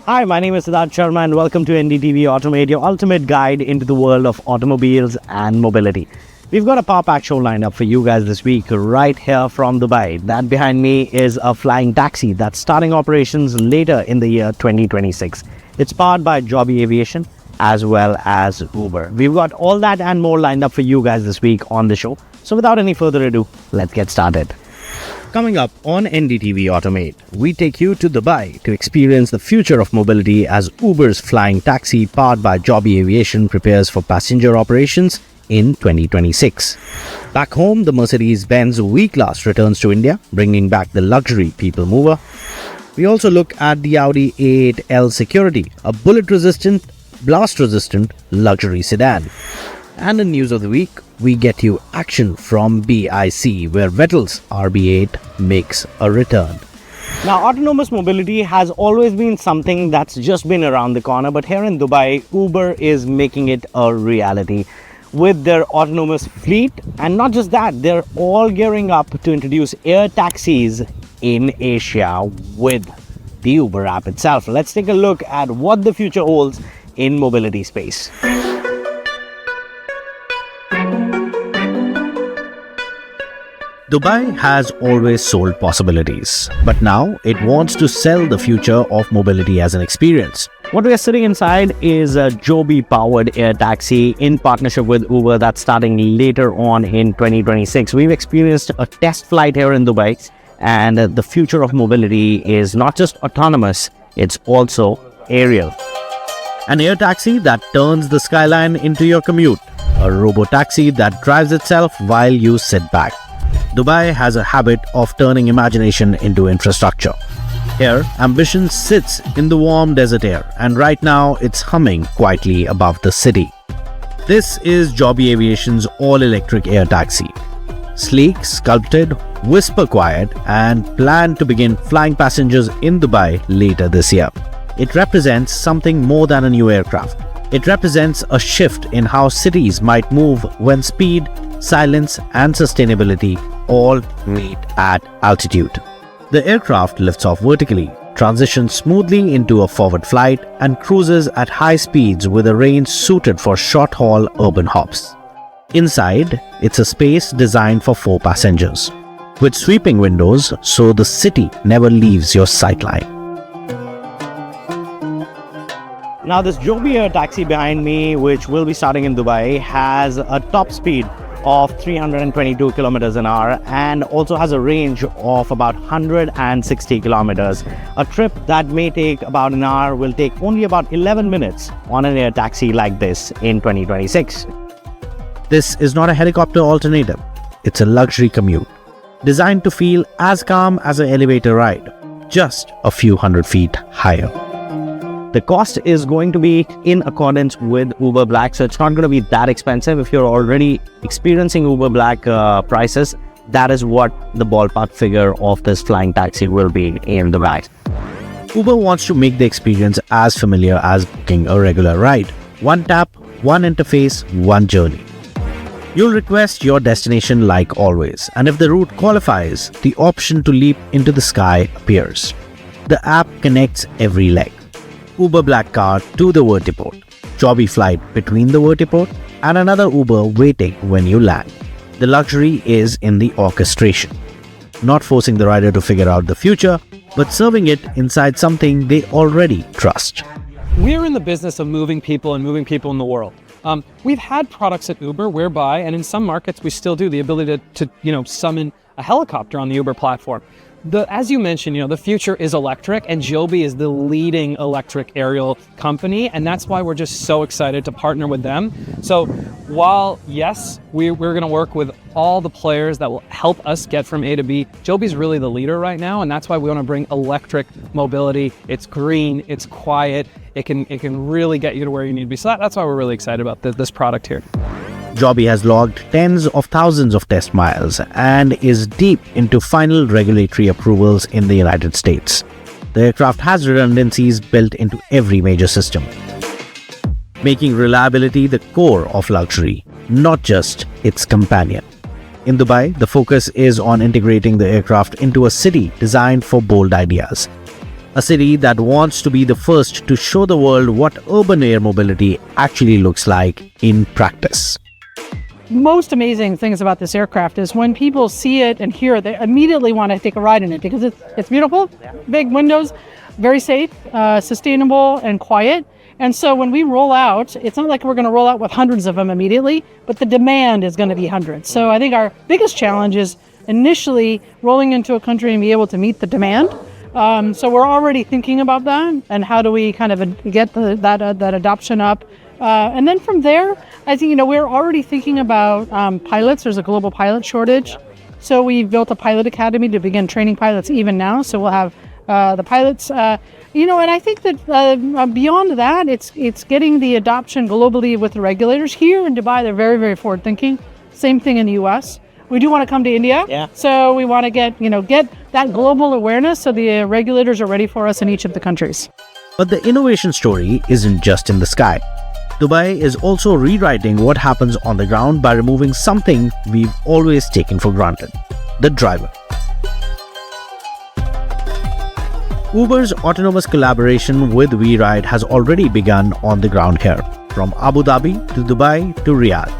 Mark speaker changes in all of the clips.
Speaker 1: Hi, my name is Siddhartha Sharma and welcome to NDTV AutoMate, your ultimate guide into the world of automobiles and mobility. We've got a power pack show lined up for you guys this week right here from Dubai. That behind me is a flying taxi that's starting operations later in the year 2026. It's powered by Joby Aviation as well as Uber. We've got all that and more lined up for you guys this week on the show. So without any further ado, let's get started. Coming up on NDTV AutoMate, we take you to Dubai to experience the future of mobility as Uber's flying taxi powered by Joby Aviation prepares for passenger operations in 2026. Back home, the Mercedes-Benz V Class returns to India, bringing back the luxury people mover. We also look at the Audi A8 L Security, a bullet-resistant, blast-resistant luxury sedan. And in news of the week, we get you action from BIC, where Vettel's RB8 makes a return. Now, autonomous mobility has always been something that's just been around the corner, but here in Dubai, Uber is making it a reality with their autonomous fleet. And not just that, they're all gearing up to introduce air taxis in Asia with the Uber app itself. Let's take a look at what the future holds in mobility space. Dubai has always sold possibilities, but now it wants to sell the future of mobility as an experience. What we are sitting inside is a Joby-powered air taxi in partnership with Uber that's starting later on in 2026. We've experienced a test flight here in Dubai, and the future of mobility is not just autonomous, it's also aerial. An air taxi that turns the skyline into your commute. A robo-taxi that drives itself while you sit back. Dubai has a habit of turning imagination into infrastructure. Here, ambition sits in the warm desert air, and right now it's humming quietly above the city. This is Joby Aviation's all-electric air taxi. Sleek, sculpted, whisper quiet, and planned to begin flying passengers in Dubai later this year. It represents something more than a new aircraft. It represents a shift in how cities might move when speed, silence, and sustainability all meet at altitude. The aircraft lifts off vertically, transitions smoothly into a forward flight, and cruises at high speeds with a range suited for short-haul urban hops. Inside, it's a space designed for 4 passengers, with sweeping windows so the city never leaves your sightline. Now, this Joby air taxi behind me, which will be starting in Dubai, has a top speed of 322 kilometers an hour and also has a range of about 160 kilometers. A trip that may take about an hour will take only about 11 minutes on an air taxi like this in 2026. This is not a helicopter alternative. It's a luxury commute designed to feel as calm as an elevator ride, just a few hundred feet higher. The cost is going to be in accordance with Uber Black, so it's not going to be that expensive. If you're already experiencing Uber Black prices, that is what the ballpark figure of this flying taxi will be in Dubai. Uber wants to make the experience as familiar as booking a regular ride. One tap, one interface, one journey. You'll request your destination like always, and if the route qualifies, the option to leap into the sky appears. The app connects every leg. Uber Black car to the vertiport, Joby flight between the vertiport, and another Uber waiting when you land. The luxury is in the orchestration, not forcing the rider to figure out the future, but serving it inside something they already trust.
Speaker 2: We're in the business of moving people and moving people in the world. We've had products at Uber whereby, and in some markets we still do, the ability to summon a helicopter on the Uber platform. As you mentioned, the future is electric, and Joby is the leading electric aerial company, and that's why we're just so excited to partner with them. So while, yes, we're going to work with all the players that will help us get from A to B, Joby's really the leader right now, and that's why we want to bring electric mobility. It's green, it's quiet, it can really get you to where you need to be. So that's why we're really excited about this product here.
Speaker 1: Joby has logged tens of thousands of test miles and is deep into final regulatory approvals in the United States. The aircraft has redundancies built into every major system, making reliability the core of luxury, not just its companion. In Dubai, the focus is on integrating the aircraft into a city designed for bold ideas. A city that wants to be the first to show the world what urban air mobility actually looks like in practice.
Speaker 3: Most amazing things about this aircraft is when people see it and hear it, they immediately want to take a ride in it because it's beautiful, big windows, very safe, sustainable, and quiet. And so when we roll out, it's not like we're going to roll out with hundreds of them immediately, but the demand is going to be hundreds. So I think our biggest challenge is initially rolling into a country and be able to meet the demand. So we're already thinking about that and how do we kind of get that adoption up. And then from there, I think, we're already thinking about pilots. There's a global pilot shortage. So we've built a pilot academy to begin training pilots even now. So we'll have the pilots, and I think that beyond that, it's getting the adoption globally with the regulators. Here in Dubai, they're very, very forward thinking. Same thing in the US. We do want to come to India.
Speaker 1: Yeah.
Speaker 3: So we want to get that global awareness so the regulators are ready for us in each of the countries.
Speaker 1: But the innovation story isn't just in the sky. Dubai is also rewriting what happens on the ground by removing something we've always taken for granted: the driver. Uber's autonomous collaboration with WeRide has already begun on the ground here, from Abu Dhabi to Dubai to Riyadh.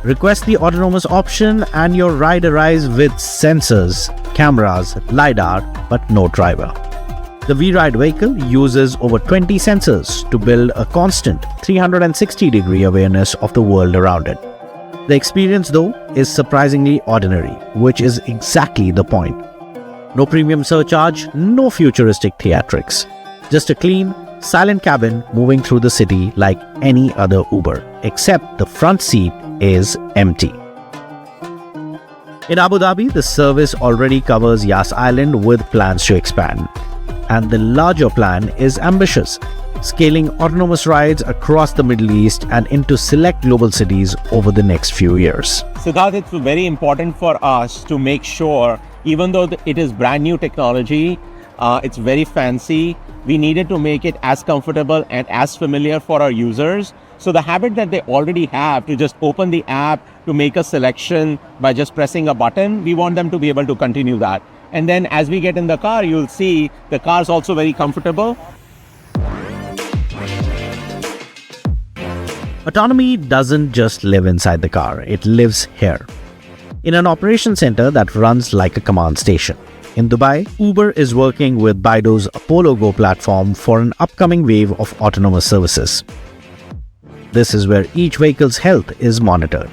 Speaker 1: Request the autonomous option and your ride arrives with sensors, cameras, LiDAR, but no driver. The WeRide vehicle uses over 20 sensors to build a constant 360-degree awareness of the world around it. The experience, though, is surprisingly ordinary, which is exactly the point. No premium surcharge, no futuristic theatrics. Just a clean, silent cabin moving through the city like any other Uber, except the front seat is empty. In Abu Dhabi, the service already covers Yas Island with plans to expand. And the larger plan is ambitious, scaling autonomous rides across the Middle East and into select global cities over the next few years.
Speaker 4: Siddhartha, it's very important for us to make sure, even though it is brand new technology, it's very fancy, we needed to make it as comfortable and as familiar for our users. So the habit that they already have to just open the app to make a selection by just pressing a button, we want them to be able to continue that. And then as we get in the car, you'll see the car is also very comfortable.
Speaker 1: Autonomy doesn't just live inside the car, it lives here. In an operation center that runs like a command station. In Dubai, Uber is working with Baidu's Apollo Go platform for an upcoming wave of autonomous services. This is where each vehicle's health is monitored,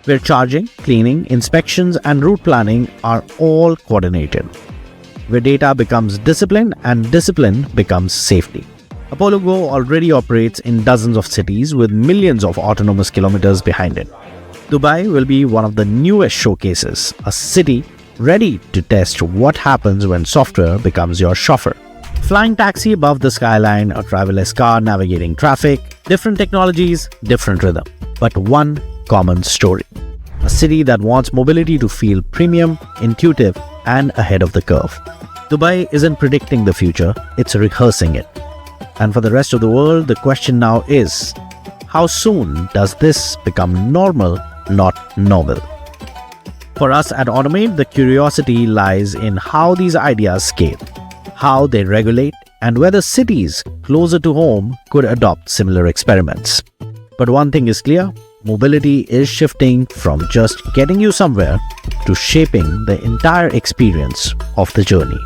Speaker 1: where charging, cleaning, inspections, and route planning are all coordinated, where data becomes discipline and discipline becomes safety. Apollo Go already operates in dozens of cities with millions of autonomous kilometers behind it. Dubai will be one of the newest showcases, a city ready to test what happens when software becomes your chauffeur. Flying taxi above the skyline, a driverless car navigating traffic, different technologies, different rhythm, but one common story. A city that wants mobility to feel premium, intuitive, and ahead of the curve. Dubai isn't predicting the future, it's rehearsing it. And for the rest of the world, the question now is, how soon does this become normal, not novel? For us at AutoMate, the curiosity lies in how these ideas scale, how they regulate, and whether cities closer to home could adopt similar experiments. But one thing is clear, mobility is shifting from just getting you somewhere to shaping the entire experience of the journey.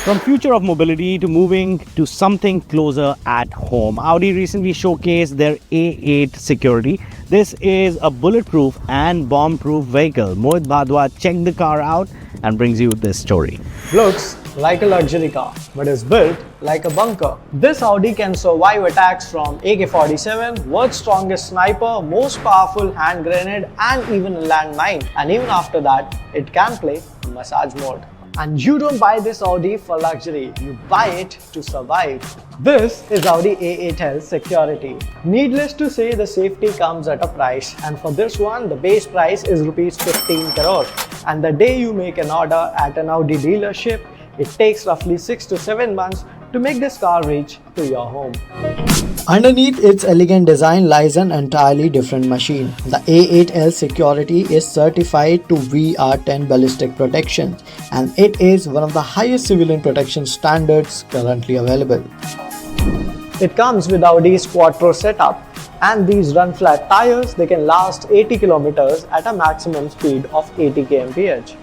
Speaker 1: From future of mobility to moving to something closer at home, Audi recently showcased their A8 Security. This is a bulletproof and bomb-proof vehicle. Mohit Bhadwa checked the car out and brings you this story.
Speaker 5: Looks like a luxury car, but is built like a bunker. This Audi can survive attacks from AK-47, world's strongest sniper, most powerful hand grenade, and even a landmine. And even after that, it can play massage mode. And you don't buy this Audi for luxury, you buy it to survive. This is Audi A8 L Security. Needless to say, the safety comes at a price, and for this one, the base price is Rs 15 crore. And the day you make an order at an Audi dealership, it takes roughly 6 to 7 months to make this car reach to your home. Underneath its elegant design lies an entirely different machine. The A8L Security is certified to VR10 ballistic protection, and it is one of the highest civilian protection standards currently available. It comes with Audi's Quattro setup, and these run flat tires. They can last 80 kilometers at a maximum speed of 80 kmph.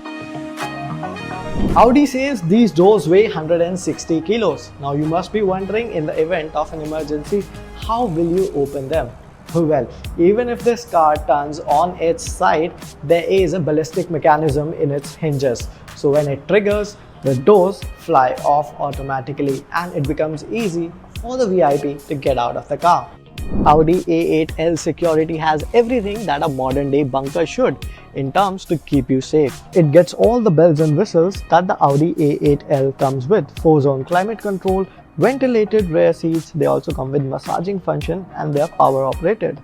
Speaker 5: Audi says these doors weigh 160 kilos. Now you must be wondering, in the event of an emergency, how will you open them? Well, even if this car turns on its side, there is a ballistic mechanism in its hinges. So when it triggers, the doors fly off automatically and it becomes easy for the VIP to get out of the car. Audi A8L Security has everything that a modern day bunker should in terms to keep you safe. It gets all the bells and whistles that the Audi A8L comes with. 4-zone climate control, ventilated rear seats. They also come with massaging function and they are power operated.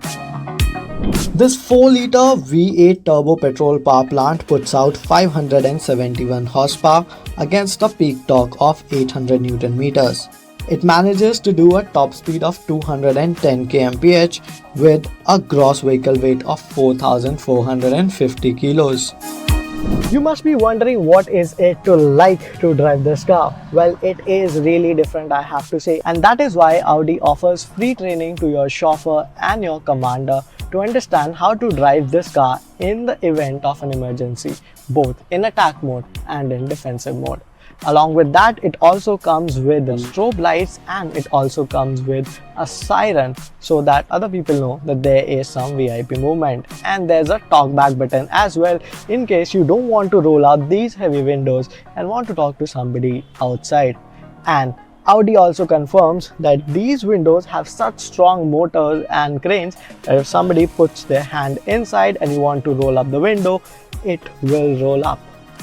Speaker 5: This 4-liter V8 turbo petrol power plant puts out 571 horsepower against a peak torque of 800 Newton meters. It manages to do a top speed of 210 kmph with a gross vehicle weight of 4,450 kilos. You must be wondering, what is it like to drive this car? Well, it is really different, I have to say, and that is why Audi offers free training to your chauffeur and your commander to understand how to drive this car in the event of an emergency, both in attack mode and in defensive mode. Along with that, it also comes with strobe lights and it also comes with a siren so that other people know that there is some VIP movement. And there's a talkback button as well in case you don't want to roll out these heavy windows and want to talk to somebody outside. And Audi also confirms that these windows have such strong motors and cranes that if somebody puts their hand inside and you want to roll up the window, it will roll up.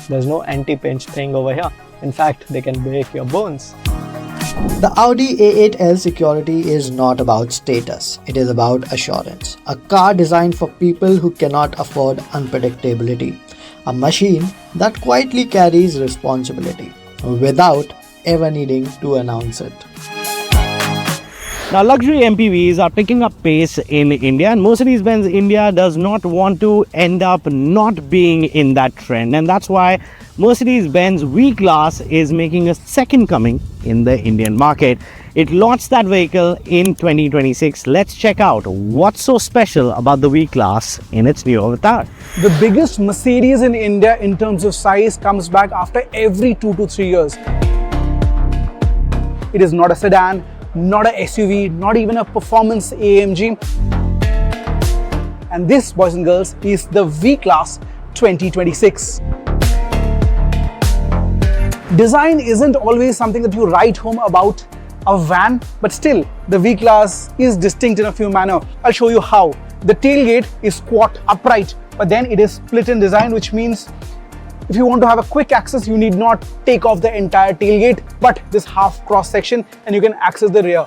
Speaker 5: There's no anti-pinch thing over here. In fact, they can break your bones. The Audi A8L Security is not about status, it is about assurance. A car designed for people who cannot afford unpredictability. A machine that quietly carries responsibility without ever needing to announce it.
Speaker 1: Now, luxury MPVs are picking up pace in India, and Mercedes-Benz India does not want to end up not being in that trend, and that's why Mercedes-Benz V Class is making a second coming in the Indian market. It launched that vehicle in 2026. Let's check out what's so special about the V Class in its new avatar.
Speaker 6: The biggest Mercedes in India in terms of size comes back after every 2 to 3 years. It is not a sedan, not a SUV, not even a performance AMG. And this, boys and girls, is the V Class 2026. Design isn't always something that you write home about a van, but still the V Class is distinct in a few manner. I'll show you how. The tailgate is squat upright, but then it is split in design, which means if you want to have a quick access, you need not take off the entire tailgate, but this half cross section and you can access the rear.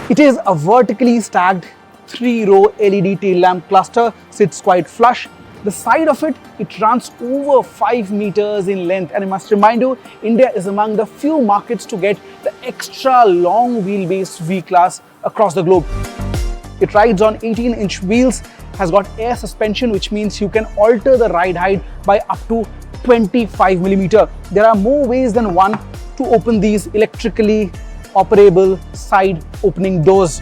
Speaker 6: It is a vertically stacked 3-row LED tail lamp cluster, sits quite flush. The side of it, it runs over 5 meters in length, and I must remind you, India is among the few markets to get the extra long wheelbase V Class across the globe. It rides on 18-inch wheels, has got air suspension, which means you can alter the ride height by up to 25mm. There are more ways than one to open these electrically operable side opening doors.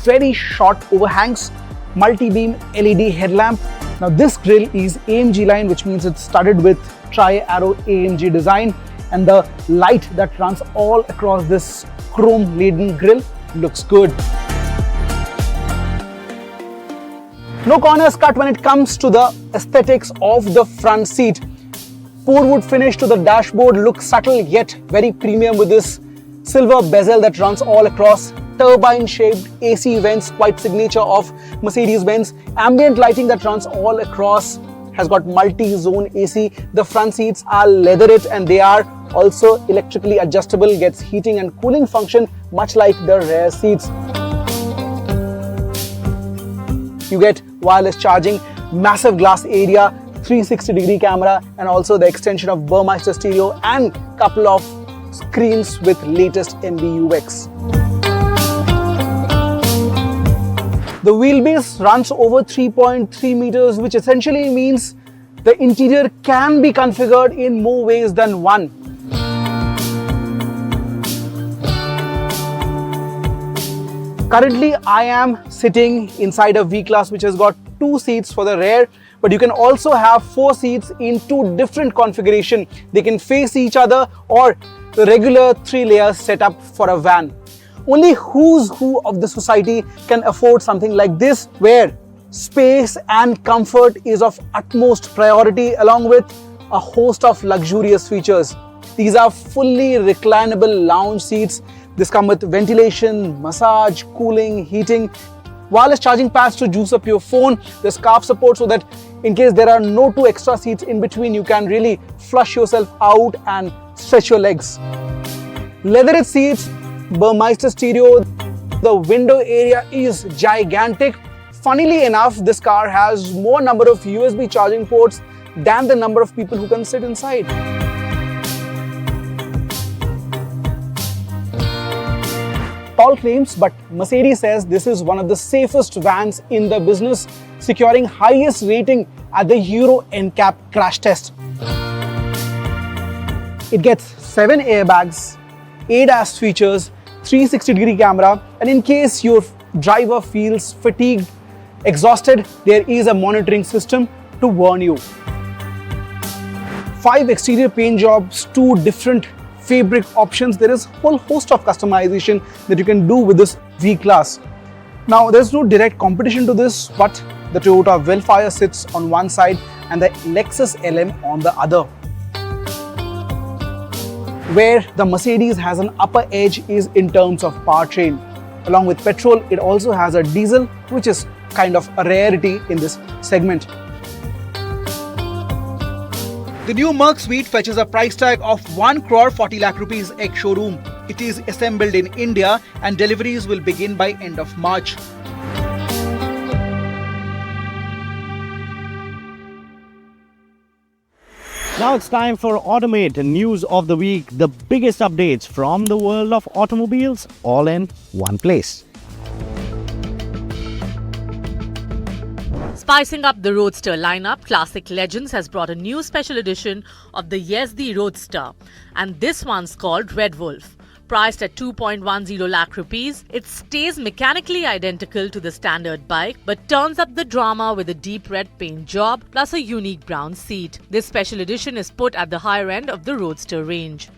Speaker 6: Very short overhangs, multi-beam LED headlamp. Now this grille is AMG line, which means it's studded with tri-arrow AMG design, and the light that runs all across this chrome laden grille looks good. No corners cut when it comes to the aesthetics of the front seat. Porwood finish to the dashboard looks subtle yet very premium with this silver bezel that runs all across. Turbine-shaped AC vents, quite signature of Mercedes-Benz. Ambient lighting that runs all across, has got multi-zone AC. The front seats are leatherette and they are also electrically adjustable, gets heating and cooling function much like the rear seats. You get wireless charging, massive glass area, 360-degree camera, and also the extension of Burmeister stereo and couple of screens with latest MBUX. The wheelbase runs over 3.3 meters, which essentially means the interior can be configured in more ways than one. Currently, I am sitting inside a V Class which has got 2 seats for the rear, but you can also have 4 seats in 2 different configurations. They can face each other or the regular 3-layer setup for a van. Only who's who of the society can afford something like this, where space and comfort is of utmost priority along with a host of luxurious features. These are fully reclinable lounge seats. This come with ventilation, massage, cooling, heating, wireless charging pads to juice up your phone. There's scarf support so that in case there are no 2 extra seats in between, you can really flush yourself out and stretch your legs. Leatherette seats, Burmeister stereo. The window area is gigantic. Funnily enough, this car has more number of USB charging ports than the number of people who can sit inside. Tall claims, but Mercedes says this is one of the safest vans in the business, securing highest rating at the Euro NCAP crash test. It gets 7 airbags, ADAS features, 360-degree camera, and in case your driver feels fatigued, exhausted, there is a monitoring system to warn you. 5 exterior paint jobs, 2 different fabric options. There is a whole host of customization that you can do with this V Class. Now, there's no direct competition to this, but the Toyota Velfire sits on one side and the Lexus LM on the other. Where the Mercedes has an upper edge is in terms of powertrain. Along with petrol, it also has a diesel, which is kind of a rarity in this segment. The new Merc Suite fetches a price tag of 1 crore 40 lakh rupees ex-showroom. It is assembled in India and deliveries will begin by end of March.
Speaker 1: Now it's time for AutoMate, news of the week, the biggest updates from the world of automobiles, all in one place.
Speaker 7: Spicing up the Roadster lineup, Classic Legends has brought a new special edition of the Yezdi Roadster, and this one's called Red Wolf. Priced at 2.10 lakh rupees, it stays mechanically identical to the standard bike but turns up the drama with a deep red paint job plus a unique brown seat. This special edition is put at the higher end of the Roadster range.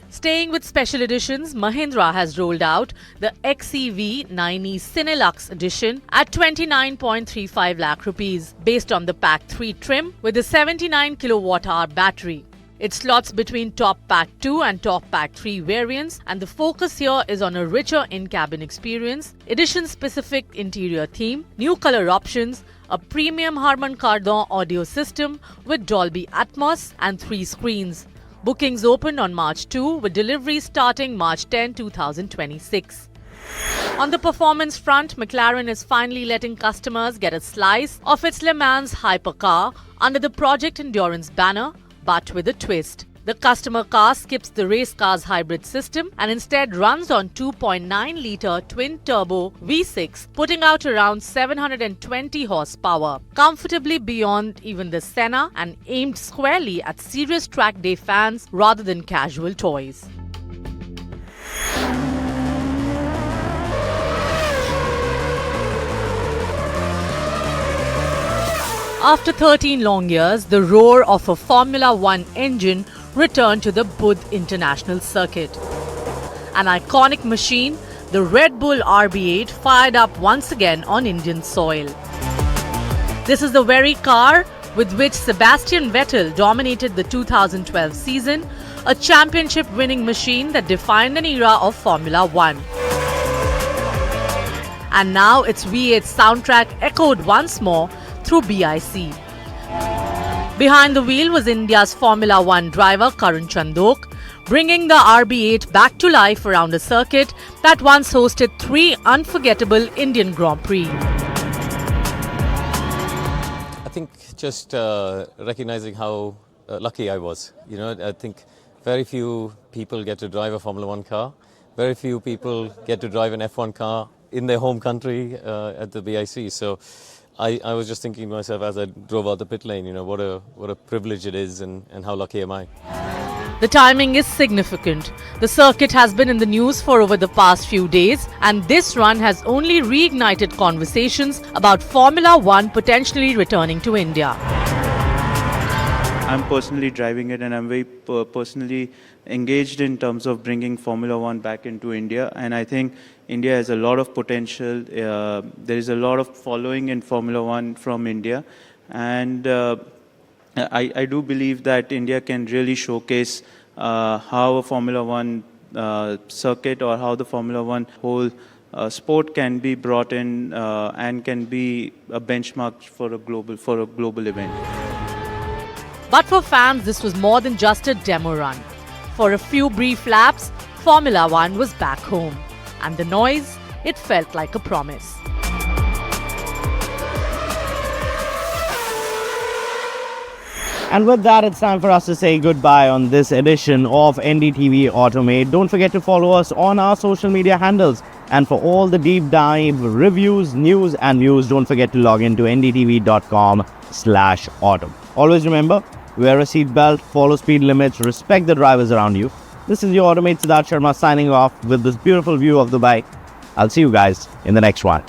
Speaker 7: Staying with special editions, Mahindra has rolled out the XEV 9e Cineluxe edition at 29.35 lakh rupees, based on the Pack 3 trim with a 79 kWh battery. It slots between Top Pack 2 and Top Pack 3 variants, and the focus here is on a richer in-cabin experience, edition-specific interior theme, new color options, a premium Harman Kardon audio system with Dolby Atmos and 3 screens. Bookings opened on March 2 with delivery starting March 10, 2026. On the performance front, McLaren is finally letting customers get a slice of its Le Mans Hypercar under the Project Endurance banner, but with a twist. The customer car skips the race car's hybrid system and instead runs on 2.9-litre twin-turbo V6, putting out around 720 horsepower, comfortably beyond even the Senna and aimed squarely at serious track day fans rather than casual toys. After 13 long years, the roar of a Formula One engine returned to the Buddh International Circuit. An iconic machine, the Red Bull RB8 fired up once again on Indian soil. This is the very car with which Sebastian Vettel dominated the 2012 season, a championship-winning machine that defined an era of Formula One. And now its V8 soundtrack echoed once more through BIC. Behind the wheel was India's Formula One driver Karun Chandok, bringing the RB8 back to life around a circuit that once hosted 3 unforgettable Indian Grand Prix.
Speaker 8: just recognizing how lucky I was. You know, I think very few people get to drive a Formula One car. Very few people get to drive an F1 car in their home country at the BIC. So I was just thinking to myself as I drove out the pit lane, you know, what a privilege it is, and how lucky am I.
Speaker 7: The timing is significant. The circuit has been in the news for over the past few days, and this run has only reignited conversations about Formula One potentially returning to India.
Speaker 9: I'm personally driving it, and I'm very personally engaged in terms of bringing Formula One back into India. And I think India has a lot of potential. There is a lot of following in Formula One from India. And I do believe that India can really showcase how a Formula One circuit, or how the Formula One whole sport can be brought in and can be a benchmark for a global event.
Speaker 7: But for fans, this was more than just a demo run. For a few brief laps, Formula One was back home. And the noise, it felt like a promise.
Speaker 1: And with that, it's time for us to say goodbye on this edition of NDTV AutoMate. Don't forget to follow us on our social media handles. And for all the deep dive reviews, news and views, don't forget to log into ndtv.com/auto. Always remember, wear a seatbelt, follow speed limits, respect the drivers around you. This is your Automate Siddhartha Sharma signing off with this beautiful view of Dubai. I'll see you guys in the next one.